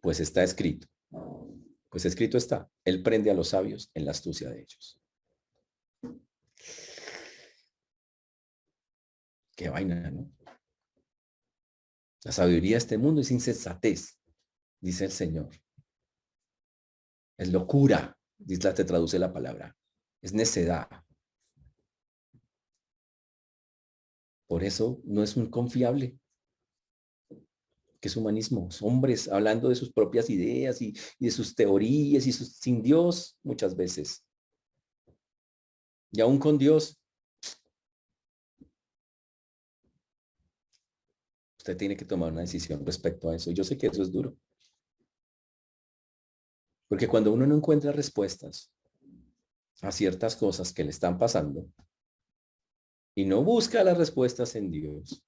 Pues está escrito. Pues escrito está. Él prende a los sabios en la astucia de ellos. Qué vaina, ¿no? La sabiduría de este mundo es insensatez, dice el Señor. Es locura, te traduce la palabra. Es necedad. Por eso no es un confiable. Que es humanismo. Hombres hablando de sus propias ideas y de sus teorías y sin Dios muchas veces. Y aún con Dios, usted tiene que tomar una decisión respecto a eso. Yo sé que eso es duro. Porque cuando uno no encuentra respuestas a ciertas cosas que le están pasando y no busca las respuestas en Dios,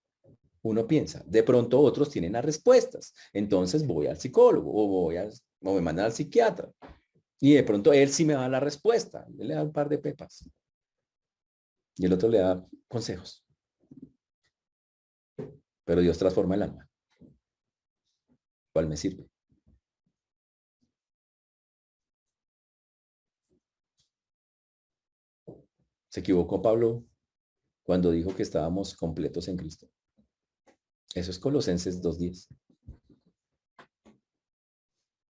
uno piensa, de pronto otros tienen las respuestas, entonces voy al psicólogo o me mandan al psiquiatra y de pronto él sí me da la respuesta, él le da un par de pepas. Y el otro le da consejos. Pero Dios transforma el alma. ¿Cuál me sirve? Se equivocó Pablo cuando dijo que estábamos completos en Cristo. Eso es Colosenses 2:10.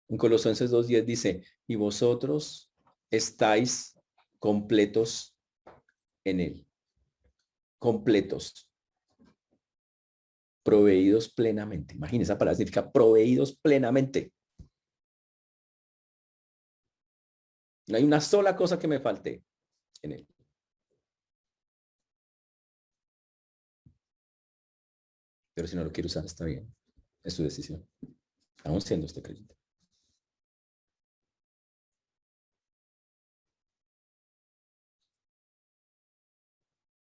En Colosenses 2:10 dice, y vosotros estáis completos en Él. Completos. Proveídos plenamente. Imagínense, esa palabra significa proveídos plenamente. No hay una sola cosa que me falte en Él. Pero si no lo quiero usar, está bien. Es su decisión. Aún siendo este creyente.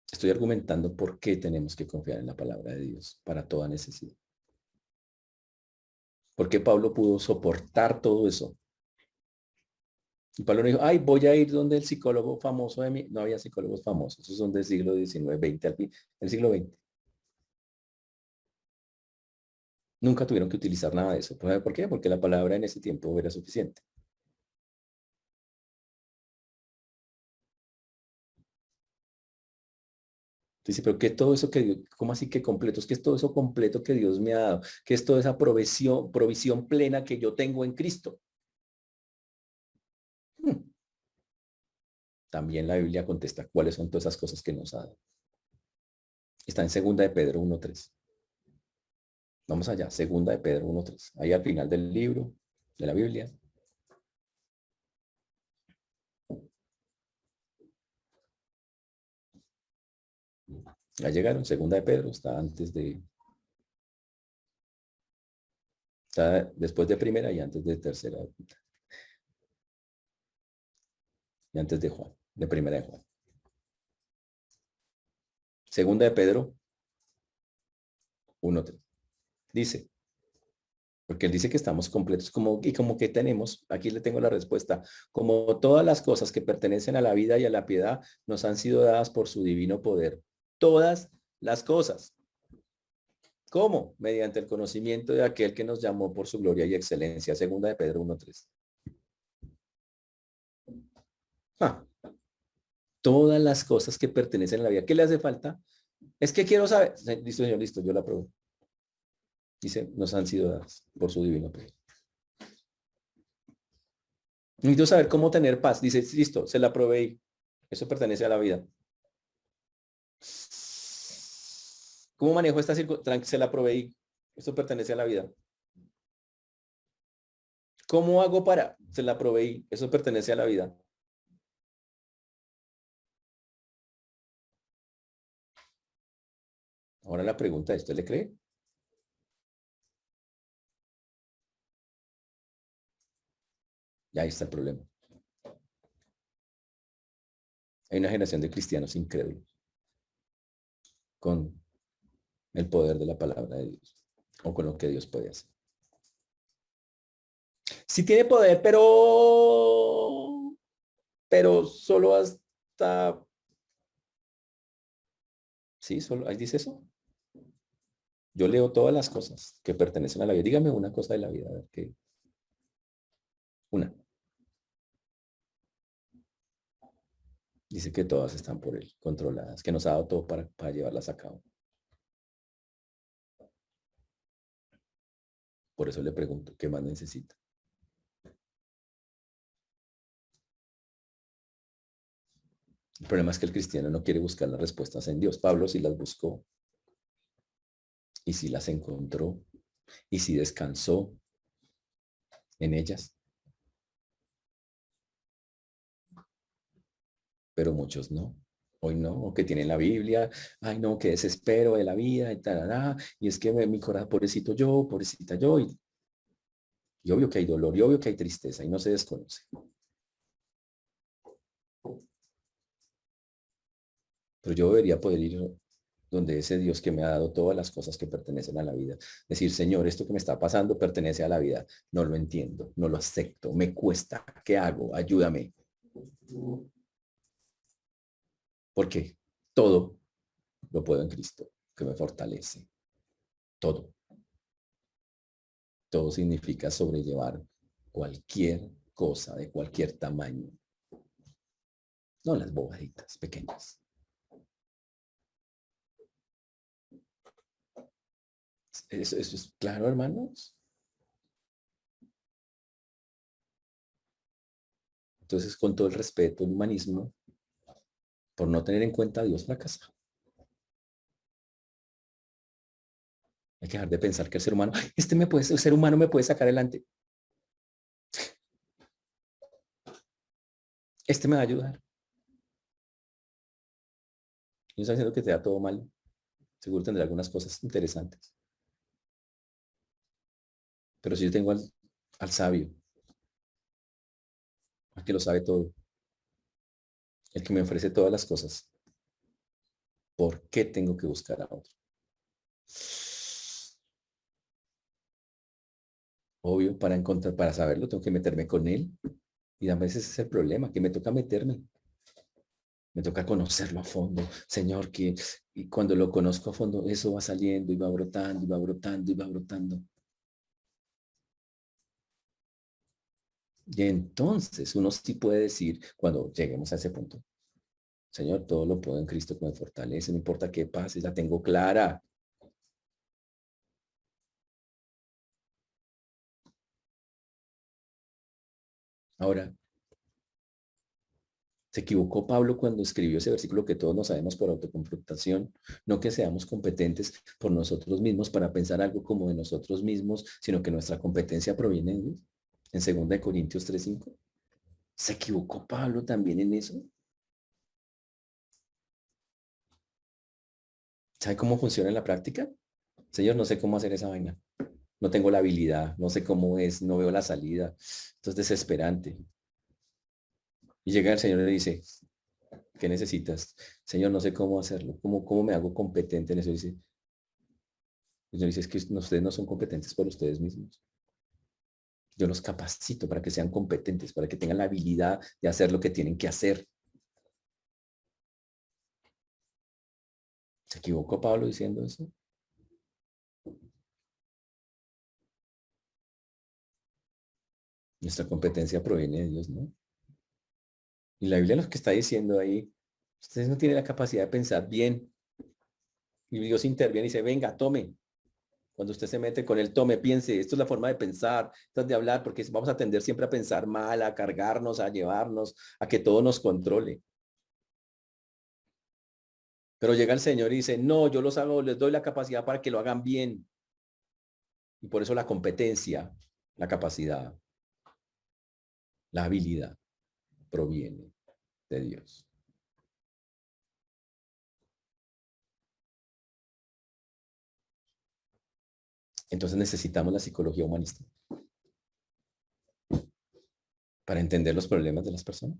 Estoy argumentando por qué tenemos que confiar en la palabra de Dios para toda necesidad. ¿Por qué Pablo pudo soportar todo eso? Y Pablo no dijo, ay, voy a ir donde el psicólogo famoso de mí. No había psicólogos famosos. Esos son del siglo XIX, XX, el siglo XX. Nunca tuvieron que utilizar nada de eso. ¿Por qué? Porque la palabra en ese tiempo era suficiente. Dice, pero ¿qué es todo eso que Dios, cómo así que completos? ¿Qué es todo eso completo que Dios me ha dado? ¿Qué es toda esa provisión plena que yo tengo en Cristo? También la Biblia contesta cuáles son todas esas cosas que nos ha dado. Está en segunda de Pedro 1:3. Vamos allá, segunda de Pedro 1:3. Ahí al final del libro, de la Biblia. Ya llegaron, segunda de Pedro, está antes de, está después de primera y antes de tercera. Y antes de Juan, de primera de Juan. Segunda de Pedro 1:3. Dice, porque él dice que estamos completos, y como que tenemos, aquí le tengo la respuesta, como todas las cosas que pertenecen a la vida y a la piedad nos han sido dadas por su divino poder. Todas las cosas. ¿Cómo? Mediante el conocimiento de aquel que nos llamó por su gloria y excelencia. Segunda de Pedro 1:3. Ah, todas las cosas que pertenecen a la vida. ¿Qué le hace falta? Es que quiero saber. Listo, señor, listo, yo la apruebo. Dice, nos han sido dadas por su divino poder. Necesito saber cómo tener paz. Dice, listo, se la proveí. Eso pertenece a la vida. ¿Cómo manejo esta circunstancia? Se la proveí. Esto pertenece a la vida. ¿Cómo hago para? Se la proveí. Eso pertenece a la vida. Ahora la pregunta es, ¿usted le cree? Y ahí está el problema. Hay una generación de cristianos incrédulos con el poder de la palabra de Dios o con lo que Dios puede hacer. Sí tiene poder, pero solo hasta, sí, solo, ahí dice eso. Yo leo todas las cosas que pertenecen a la vida. Dígame una cosa de la vida, a ver qué. Una. Dice que todas están por él, controladas, que nos ha dado todo para llevarlas a cabo. Por eso le pregunto, ¿qué más necesita? El problema es que el cristiano no quiere buscar las respuestas en Dios. Pablo sí las buscó y sí las encontró y sí descansó en ellas. Pero muchos no. Hoy no, o que tienen la Biblia, ay no, qué desespero de la vida, y tarará, y es que mi corazón, pobrecito yo, pobrecita yo, y obvio que hay dolor, y obvio que hay tristeza, y no se desconoce. Pero yo debería poder ir donde ese Dios que me ha dado todas las cosas que pertenecen a la vida. Decir, Señor, esto que me está pasando pertenece a la vida. No lo entiendo, no lo acepto, me cuesta. ¿Qué hago? Ayúdame. ¿Por qué? Todo lo puedo en Cristo, que me fortalece. Todo. Todo significa sobrellevar cualquier cosa de cualquier tamaño. No las bobaditas pequeñas. ¿Eso es claro, hermanos? Entonces, con todo el respeto, el humanismo, por no tener en cuenta a Dios, fracasa. Hay que dejar de pensar que el ser humano, el ser humano me puede sacar adelante. Me va a ayudar. No está diciendo que te da todo mal. Seguro tendrá algunas cosas interesantes. Pero si yo tengo al sabio, al que lo sabe todo, el que me ofrece todas las cosas, ¿por qué tengo que buscar a otro? Obvio, para saberlo, tengo que meterme con él. Y a veces ese es el problema, que me toca meterme. Me toca conocerlo a fondo. Señor, y cuando lo conozco a fondo, eso va saliendo y va brotando, y va brotando, y va brotando. Y entonces uno sí puede decir, cuando lleguemos a ese punto, Señor, todo lo puedo en Cristo que me fortalece, no importa qué pase, la tengo clara. Ahora, se equivocó Pablo cuando escribió ese versículo que todos nos sabemos por autoconfrontación, no que seamos competentes por nosotros mismos para pensar algo como de nosotros mismos, sino que nuestra competencia proviene de Dios. En 2 Corintios 3:5. ¿Se equivocó Pablo también en eso? ¿Sabe cómo funciona en la práctica? Señor, no sé cómo hacer esa vaina. No tengo la habilidad, no sé cómo es, no veo la salida. Esto es desesperante. Y llega el Señor y le dice, ¿qué necesitas? Señor, no sé cómo hacerlo. ¿Cómo me hago competente en eso? Dice, el Señor dice, es que ustedes no son competentes por ustedes mismos. Yo los capacito para que sean competentes, para que tengan la habilidad de hacer lo que tienen que hacer. ¿Se equivocó Pablo diciendo eso? Nuestra competencia proviene de Dios, ¿no? Y la Biblia lo que está diciendo ahí, ustedes no tienen la capacidad de pensar bien. Y Dios interviene y dice, venga, tome. Cuando usted se mete con el tome, piense, esto es la forma de pensar, esto es de hablar, porque vamos a tender siempre a pensar mal, a cargarnos, a llevarnos, a que todo nos controle. Pero llega el Señor y dice, no, yo los hago, les doy la capacidad para que lo hagan bien. Y por eso la competencia, la capacidad, la habilidad proviene de Dios. Entonces necesitamos la psicología humanista para entender los problemas de las personas.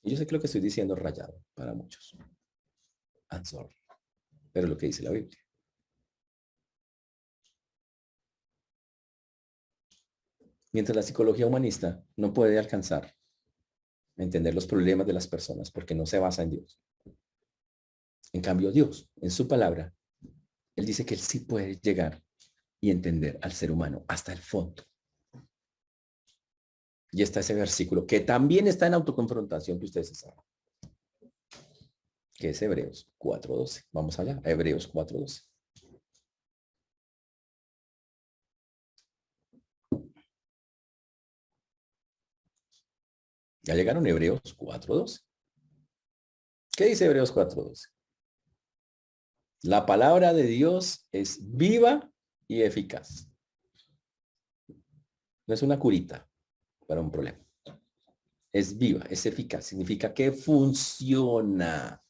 Y yo sé que lo que estoy diciendo es rayado para muchos. I'm sorry. Pero lo que dice la Biblia. Mientras la psicología humanista no puede alcanzar a entender los problemas de las personas porque no se basa en Dios. En cambio, Dios, en su palabra, Él dice que Él sí puede llegar y entender al ser humano hasta el fondo. Y está ese versículo que también está en autoconfrontación que ustedes saben, que es Hebreos 4:12. Vamos allá, Hebreos 4:12. Ya llegaron Hebreos 4:12. ¿Qué dice Hebreos 4:12? La palabra de Dios es viva y eficaz. No es una curita para un problema. Es viva, es eficaz. Significa que funciona.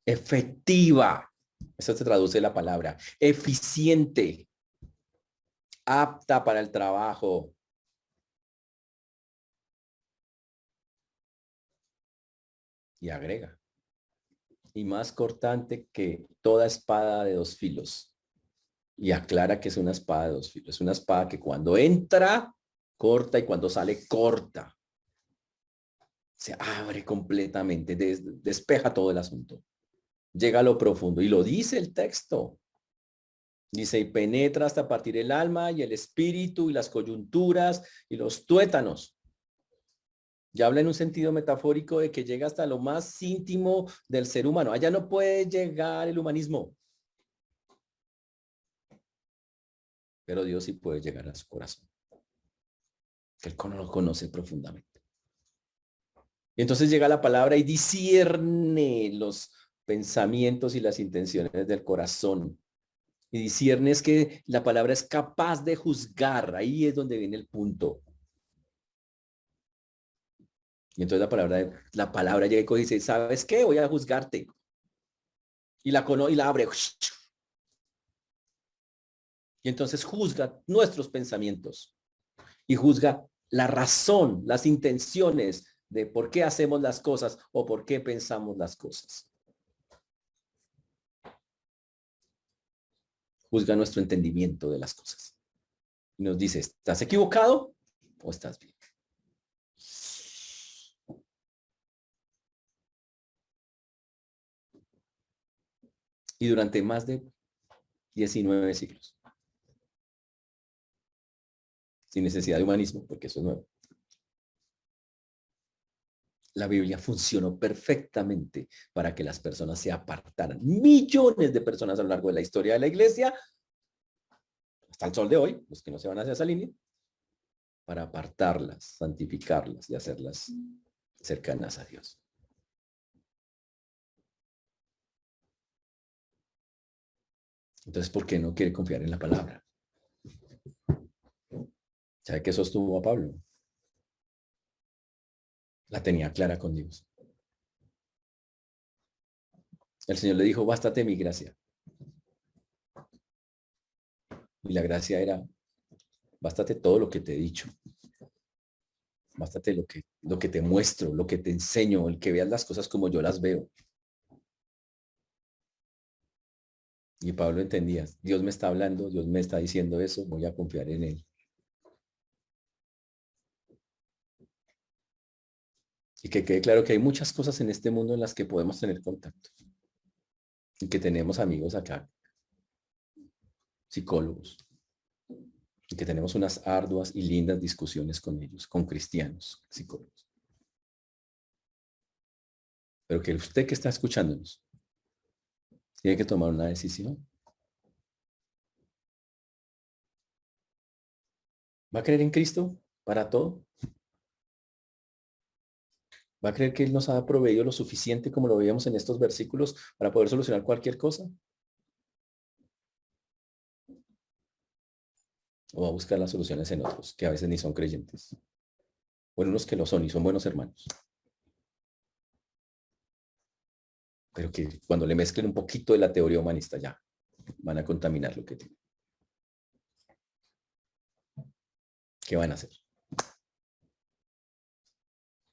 Efectiva. Eso se traduce la palabra. Eficiente. Apta para el trabajo. Y agrega. Y más cortante que toda espada de dos filos. Y aclara que es una espada de dos filos. Es una espada que cuando entra, corta y cuando sale corta. Se abre completamente, despeja todo el asunto. Llega a lo profundo y lo dice el texto. Dice, y penetra hasta partir el alma y el espíritu y las coyunturas y los tuétanos. Ya habla en un sentido metafórico de que llega hasta lo más íntimo del ser humano. Allá no puede llegar el humanismo. Pero Dios sí puede llegar a su corazón. Que Él lo conoce profundamente. Y entonces llega la palabra y discierne los pensamientos y las intenciones del corazón. Y discierne es que la palabra es capaz de juzgar. Ahí es donde viene el punto. Y entonces la palabra llega y dice, ¿sabes qué? Voy a juzgarte. Y la abre. Y entonces juzga nuestros pensamientos. Y juzga la razón, las intenciones de por qué hacemos las cosas o por qué pensamos las cosas. Juzga nuestro entendimiento de las cosas. Y nos dice, ¿estás equivocado o estás bien? Y durante más de 19 siglos. Sin necesidad de humanismo, porque eso es nuevo. La Biblia funcionó perfectamente para que las personas se apartaran. Millones de personas a lo largo de la historia de la iglesia, hasta el sol de hoy, los que no se van hacia esa línea, para apartarlas, santificarlas y hacerlas cercanas a Dios. Entonces, ¿por qué no quiere confiar en la palabra? ¿Sabe qué sostuvo a Pablo? La tenía clara con Dios. El Señor le dijo, bástate mi gracia. Y la gracia era, bástate todo lo que te he dicho. Bástate lo que te muestro, lo que te enseño, el que veas las cosas como yo las veo. Y Pablo entendía, Dios me está hablando, Dios me está diciendo eso, voy a confiar en Él. Y que quede claro que hay muchas cosas en este mundo en las que podemos tener contacto. Y que tenemos amigos acá, psicólogos. Y que tenemos unas arduas y lindas discusiones con ellos, con cristianos, psicólogos. Pero que usted que está escuchándonos, tiene que tomar una decisión. ¿Va a creer en Cristo para todo? ¿Va a creer que Él nos ha proveído lo suficiente, como lo veíamos en estos versículos, para poder solucionar cualquier cosa? ¿O va a buscar las soluciones en otros, que a veces ni son creyentes? O en unos que lo son y son buenos hermanos. Pero que cuando le mezclen un poquito de la teoría humanista ya van a contaminar lo que tienen. ¿Qué van a hacer?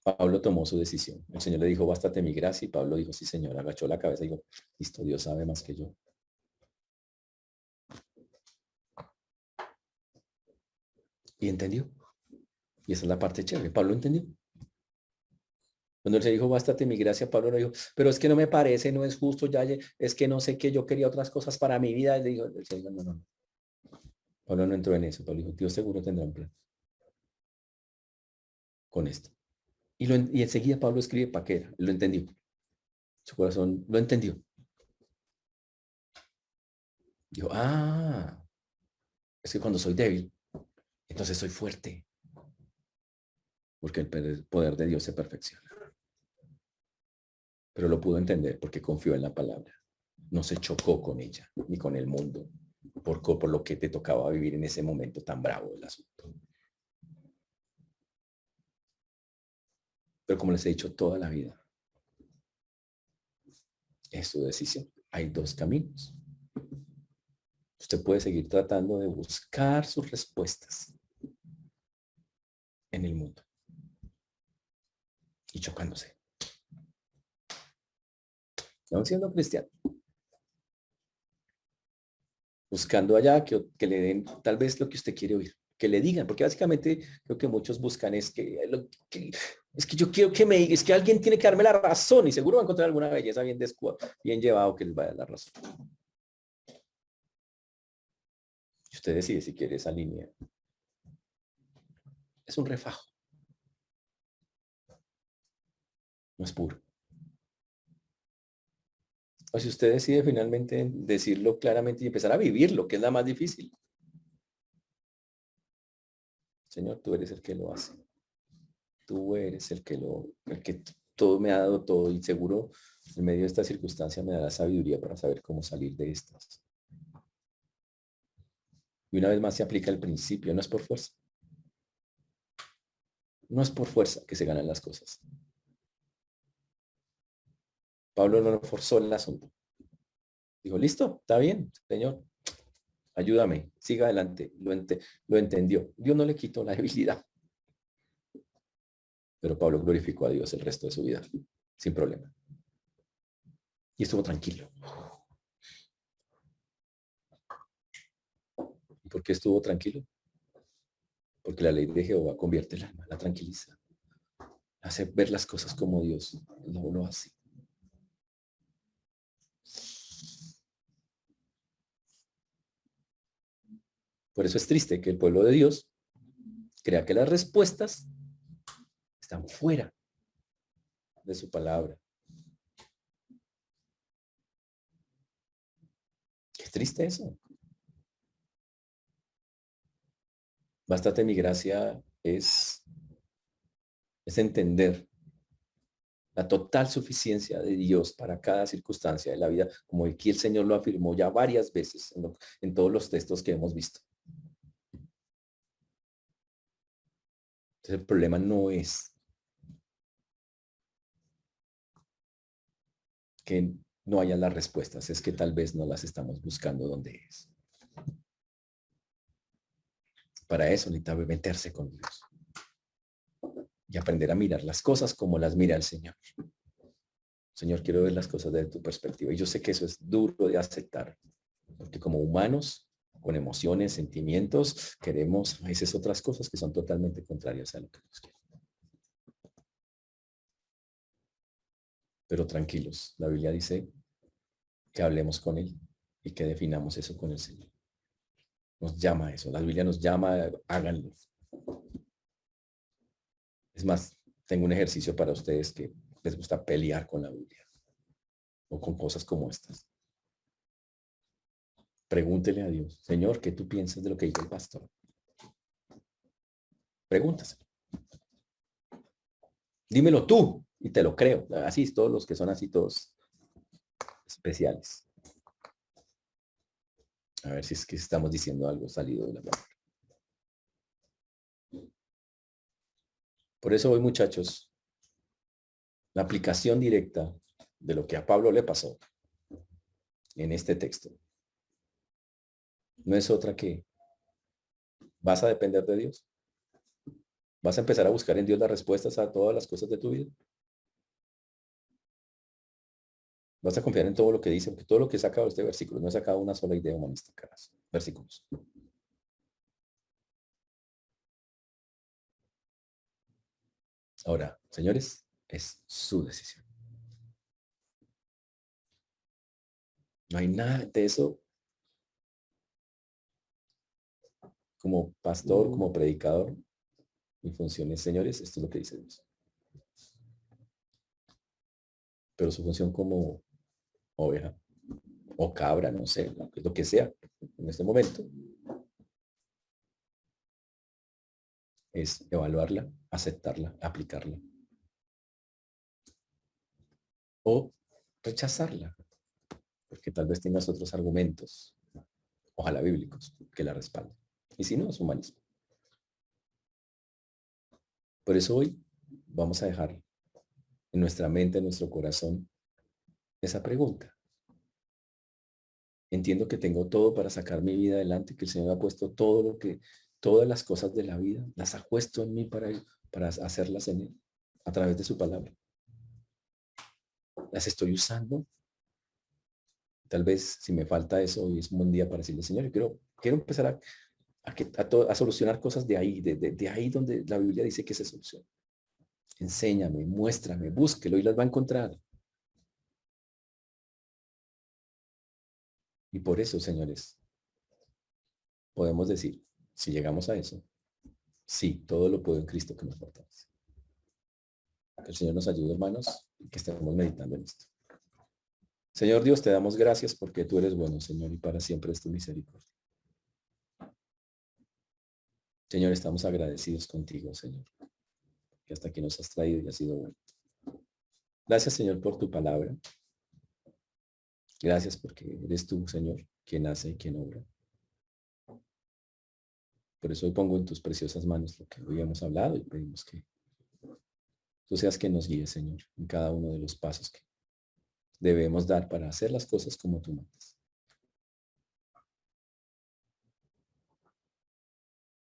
Pablo tomó su decisión. El Señor le dijo, bástate mi gracia. Y Pablo dijo, sí, Señor. Agachó la cabeza y dijo, listo, Dios sabe más que yo. Y entendió. Y esa es la parte chévere. Pablo entendió. Cuando él se dijo, bástate mi gracia, Pablo le dijo, pero es que no me parece, no es justo, ya es que no sé qué, yo quería otras cosas para mi vida. Le dijo, el Señor, no. Pablo no entró en eso. Pablo dijo, Dios seguro tendrá un plan con esto. Y enseguida Pablo escribe para qué era. Lo entendió. Su corazón lo entendió. Dijo, es que cuando soy débil, entonces soy fuerte. Porque el poder de Dios se perfecciona. Pero lo pudo entender porque confió en la palabra. No se chocó con ella ni con el mundo por lo que te tocaba vivir en ese momento tan bravo del asunto. Pero como les he dicho toda la vida, es su decisión. Hay dos caminos. Usted puede seguir tratando de buscar sus respuestas en el mundo y chocándose. No siendo cristiano. Buscando allá que le den tal vez lo que usted quiere oír. que le digan, porque básicamente lo que muchos buscan es es que yo quiero que me diga, es que alguien tiene que darme la razón y seguro va a encontrar alguna belleza bien llevado que les va a dar la razón. Y usted decide si quiere esa línea. Es un refajo, no es puro. O si usted decide finalmente decirlo claramente y empezar a vivirlo, que es la más difícil. Señor, tú eres el que lo hace. Tú eres el que todo me ha dado todo y seguro en medio de esta circunstancia me da sabiduría para saber cómo salir de estas. Y una vez más se aplica el principio, no es por fuerza. No es por fuerza que se ganan las cosas. Pablo no forzó el asunto. Dijo, listo, está bien, Señor, ayúdame, siga adelante. Lo entendió. Dios no le quitó la debilidad. Pero Pablo glorificó a Dios el resto de su vida, sin problema. Y estuvo tranquilo. ¿Y por qué estuvo tranquilo? Porque la ley de Jehová convierte el alma, la tranquiliza. Hace ver las cosas como Dios lo hace. Por eso es triste que el pueblo de Dios crea que las respuestas están fuera de su palabra. Qué triste eso. Bástate mi gracia es entender la total suficiencia de Dios para cada circunstancia de la vida, como aquí el Señor lo afirmó ya varias veces en todos los textos que hemos visto. Entonces el problema no es que no haya las respuestas, es que tal vez no las estamos buscando donde es. Para eso necesita meterse con Dios y aprender a mirar las cosas como las mira el Señor. Señor, quiero ver las cosas desde tu perspectiva. Y yo sé que eso es duro de aceptar, porque como humanos, con emociones, sentimientos, queremos a veces otras cosas que son totalmente contrarias a lo que Dios quiere. Pero tranquilos, la Biblia dice que hablemos con Él y que definamos eso con el Señor. Nos llama a eso, la Biblia nos llama, háganlo. Es más, tengo un ejercicio para ustedes que les gusta pelear con la Biblia o con cosas como estas. Pregúntele a Dios, Señor, ¿qué tú piensas de lo que dice el pastor? Pregúntaselo. Dímelo tú y te lo creo. Así, todos los que son así, todos especiales. A ver si es que estamos diciendo algo salido de la palabra. Por eso hoy, muchachos, la aplicación directa de lo que a Pablo le pasó en este texto no es otra que vas a depender de Dios. Vas a empezar a buscar en Dios las respuestas a todas las cosas de tu vida. Vas a confiar en todo lo que dice, porque todo lo que he sacado de este versículo, no he sacado una sola idea humanística, versículos. Ahora, señores, es su decisión. No hay nada de eso como pastor, como predicador. Mi función es, señores, esto es lo que dice Dios. Pero su función como oveja o cabra, no sé, lo que sea en este momento, es evaluarla, aceptarla, aplicarla o rechazarla, porque tal vez tengas otros argumentos, ojalá bíblicos, que la respalden. Y si no, es humanismo. Por eso hoy vamos a dejar en nuestra mente, en nuestro corazón, esa pregunta. Entiendo que tengo todo para sacar mi vida adelante, que el Señor ha puesto todas las cosas de la vida, las ha puesto en mí para hacerlas en Él, a través de su palabra. Las estoy usando. Tal vez si me falta eso, hoy es un buen día para decirle, Señor, yo quiero empezar a solucionar cosas de ahí, de ahí donde la Biblia dice que se soluciona. Enséñame, muéstrame, búsquelo y las va a encontrar. Y por eso, señores, podemos decir, si llegamos a eso, sí, todo lo puedo en Cristo que nos fortalece. Que el Señor nos ayude, hermanos, y que estemos meditando en esto. Señor Dios, te damos gracias porque tú eres bueno, Señor, y para siempre es tu misericordia. Señor, estamos agradecidos contigo, Señor, que hasta aquí nos has traído y has sido bueno. Gracias, Señor, por tu palabra. Gracias porque eres tú, Señor, quien hace y quien obra. Por eso hoy pongo en tus preciosas manos lo que hoy hemos hablado y pedimos que tú seas quien nos guíe, Señor, en cada uno de los pasos que debemos dar para hacer las cosas como tú mandas.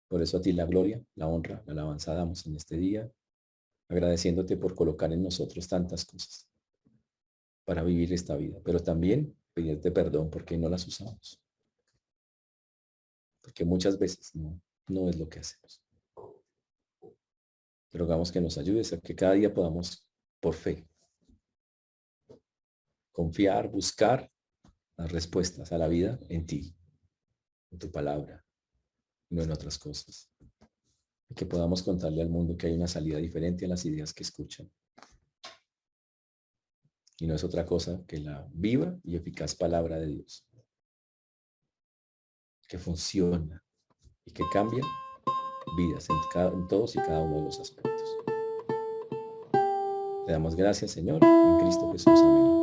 Por eso a ti la gloria, la honra, la alabanza damos en este día, agradeciéndote por colocar en nosotros tantas cosas para vivir esta vida, pero también pedirte perdón porque no las usamos. Porque muchas veces no es lo que hacemos. Te rogamos que nos ayudes a que cada día podamos, por fe, confiar, buscar las respuestas a la vida en ti, en tu palabra, no en otras cosas. Y que podamos contarle al mundo que hay una salida diferente a las ideas que escuchan. Y no es otra cosa que la viva y eficaz palabra de Dios, que funciona y que cambia vidas en todos y cada uno de los aspectos. Te damos gracias, Señor, en Cristo Jesús. Amén.